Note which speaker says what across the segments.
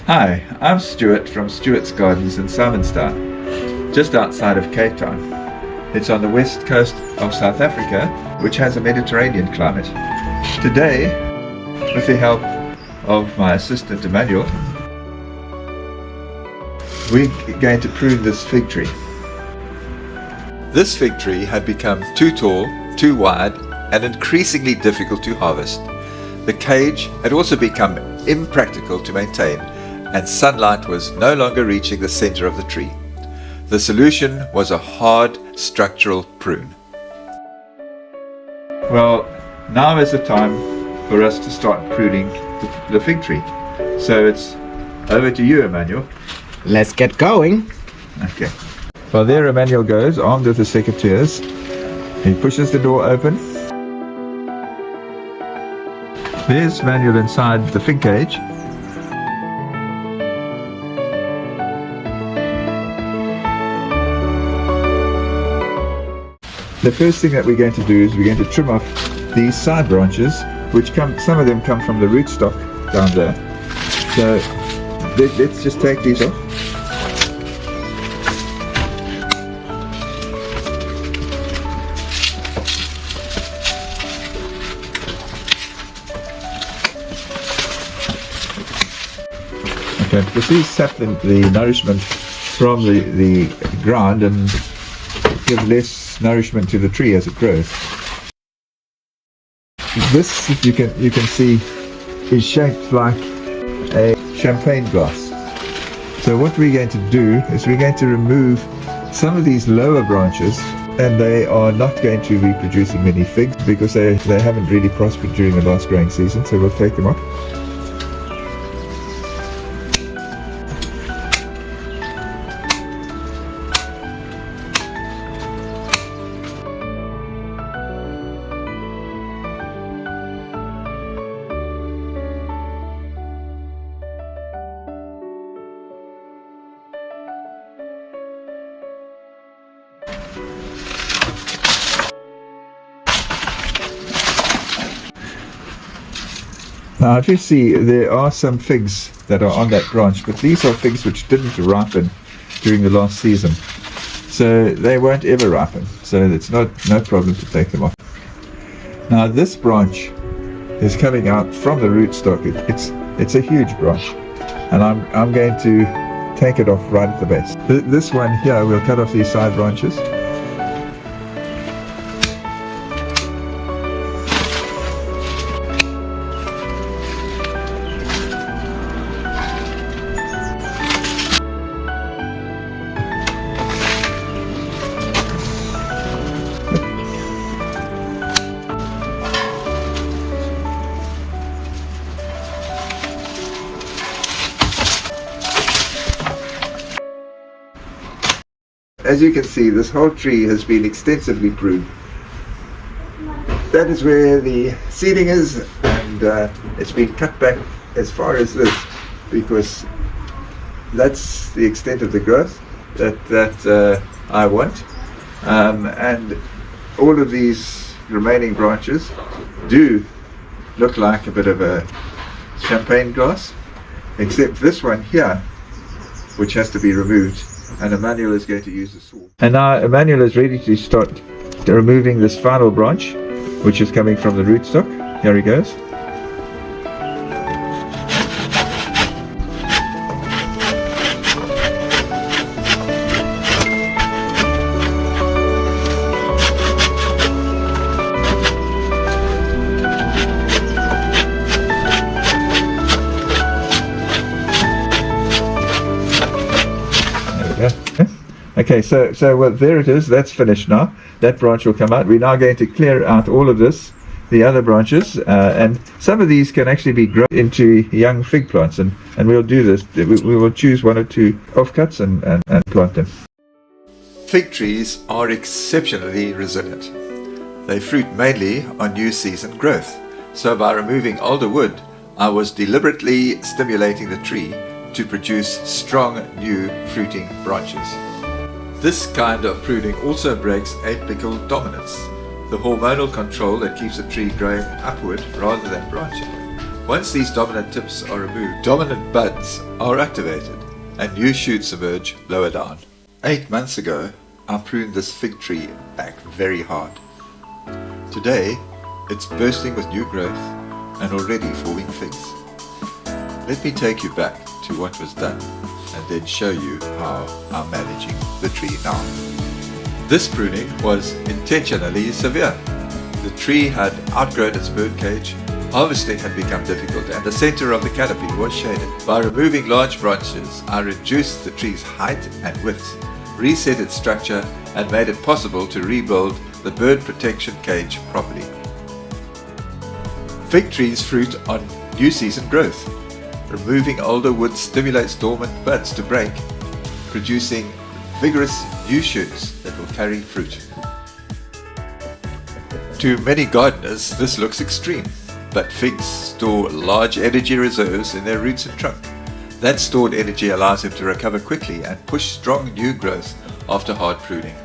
Speaker 1: Hi, I'm Stuart from Stuart's Gardens in Simonstown, just outside of Cape Town. It's on the west coast of South Africa, which has a Mediterranean climate. Today, with the help of my assistant Emmanuel, we're going to prune this fig tree. This fig tree had become too tall, too wide, and increasingly difficult to harvest. The cage had also become impractical to maintain, and sunlight was no longer reaching the center of the tree. The solution was a hard structural prune. Well, now is the time for us to start pruning the fig tree. So it's over to you, Emmanuel.
Speaker 2: Let's get going.
Speaker 1: Okay. Well, there Emmanuel goes, armed with the secateurs. He pushes the door open. There's Emmanuel inside the fig cage. The first thing that we're going to do is we're going to trim off these side branches, which some of them come from the rootstock down there. So let's just take these off. Okay, because these sap the nourishment from the ground and give less nourishment to the tree as it grows. This, if you can see, is shaped like a champagne glass. So what we're going to do is we're going to remove some of these lower branches, and they are not going to be producing many figs because they haven't really prospered during the last growing season, so we'll take them off. Now, if you see, there are some figs that are on that branch, but these are figs which didn't ripen during the last season, so they won't ever ripen, so it's no problem to take them off. Now, this branch is coming out from the rootstock. It's a huge branch, and I'm going to take it off right at the base. This one here, we'll cut off these side branches. As you can see, this whole tree has been extensively pruned. That is where the seeding is, and it's been cut back as far as this because that's the extent of the growth that I want. And all of these remaining branches do look like a bit of a champagne glass, except this one here, which has to be removed. And Emmanuel is going to use the saw. And now Emmanuel is ready to start removing this final branch, which is coming from the rootstock. Here he goes. Okay, so well, there it is. That's finished now. That branch will come out. We're now going to clear out all of this, the other branches, and some of these can actually be grown into young fig plants, and we'll do this. We will choose one or two offcuts and plant them. Fig trees are exceptionally resilient. They fruit mainly on new season growth. So by removing older wood, I was deliberately stimulating the tree to produce strong new fruiting branches. This kind of pruning also breaks apical dominance, the hormonal control that keeps a tree growing upward rather than branching.
Speaker 3: Once these dominant tips are removed, dominant buds are activated and new shoots emerge lower down. 8 months ago, I pruned this fig tree back very hard. Today, it's bursting with new growth and already forming figs. Let me take you back to what was done and then show you how I'm managing the tree now. This pruning was intentionally severe. The tree had outgrown its bird cage, harvesting had become difficult, and the center of the canopy was shaded. By removing large branches, I reduced the tree's height and width, reset its structure, and made it possible to rebuild the bird protection cage properly. Fig trees fruit on new season growth. Removing older wood stimulates dormant buds to break, producing vigorous new shoots that will carry fruit. To many gardeners, this looks extreme, but figs store large energy reserves in their roots and trunk. That stored energy allows them to recover quickly and push strong new growth after hard pruning.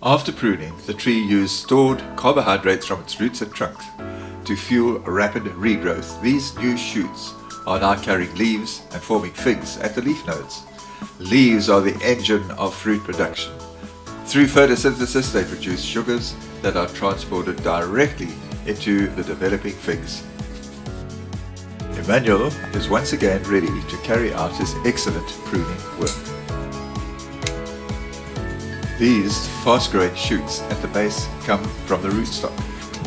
Speaker 3: After pruning, the tree used stored carbohydrates from its roots and trunks to fuel rapid regrowth. These new shoots are now carrying leaves and forming figs at the leaf nodes. Leaves are the engine of fruit production. Through photosynthesis, they produce sugars that are transported directly into the developing figs. Emmanuel is once again ready to carry out his excellent pruning work. These fast-growing shoots at the base come from the rootstock.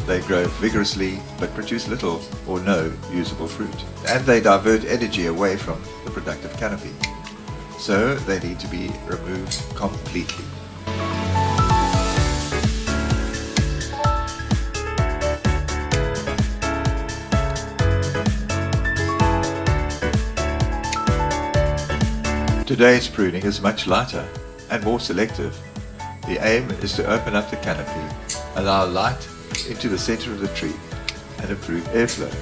Speaker 3: They grow vigorously but produce little or no usable fruit, and they divert energy away from the productive canopy. So they need to be removed completely. Today's pruning is much lighter and more selective. The aim is to open up the canopy, allow light into the center of the tree, and improve airflow.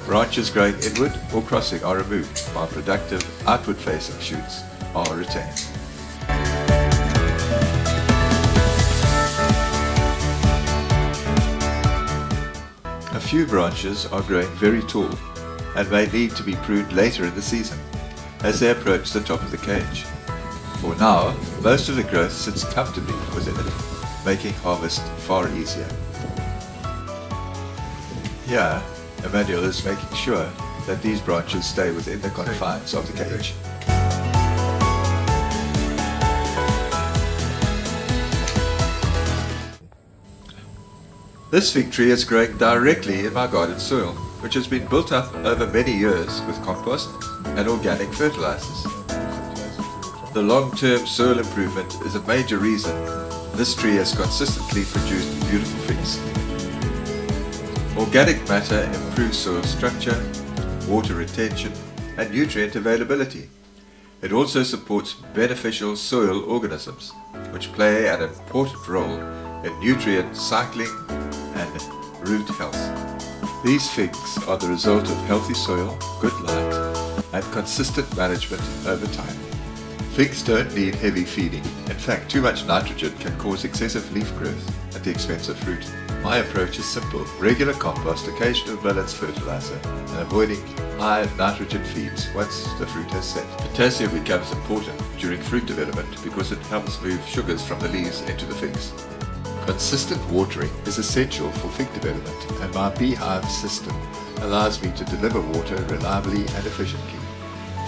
Speaker 3: Branches growing inward or crossing are removed, while productive outward-facing shoots are retained. A few branches are growing very tall and may need to be pruned later in the season as they approach the top of the cage. For now, most of the growth sits comfortably within it, making harvest far easier. Here, Emmanuel is making sure that these branches stay within the confines of the cage. This fig tree is growing directly in my garden soil, which has been built up over many years with compost and organic fertilizers. The long-term soil improvement is a major reason this tree has consistently produced beautiful figs. Organic matter improves soil structure, water retention, and nutrient availability. It also supports beneficial soil organisms, which play an important role in nutrient cycling and root health. These figs are the result of healthy soil, good light, and consistent management over time. Figs don't need heavy feeding. In fact, too much nitrogen can cause excessive leaf growth at the expense of fruit. My approach is simple: regular compost, occasional balanced fertilizer, and avoiding high nitrogen feeds once the fruit has set. Potassium becomes important during fruit development because it helps move sugars from the leaves into the figs. Consistent watering is essential for fig development, and my beehive system allows me to deliver water reliably and efficiently.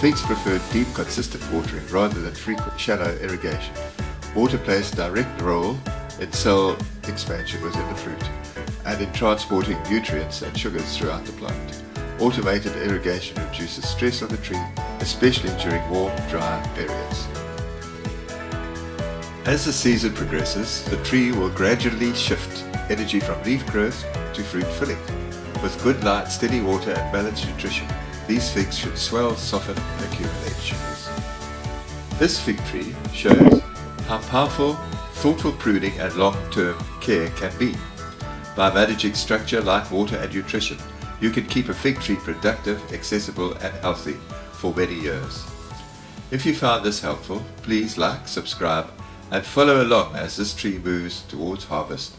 Speaker 3: Figs prefer deep, consistent watering rather than frequent shallow irrigation. Water plays a direct role in cell expansion within the fruit and in transporting nutrients and sugars throughout the plant. Automated irrigation reduces stress on the tree, especially during warm, dry periods. As the season progresses, the tree will gradually shift energy from leaf growth to fruit filling. With good light, steady water, and balanced nutrition, these figs should swell, soften, and accumulate sugars. This fig tree shows how powerful, thoughtful pruning and long-term care can be. By managing structure, light, water, and nutrition, you can keep a fig tree productive, accessible, and healthy for many years. If you found this helpful, please like, subscribe, and follow along as this tree moves towards harvest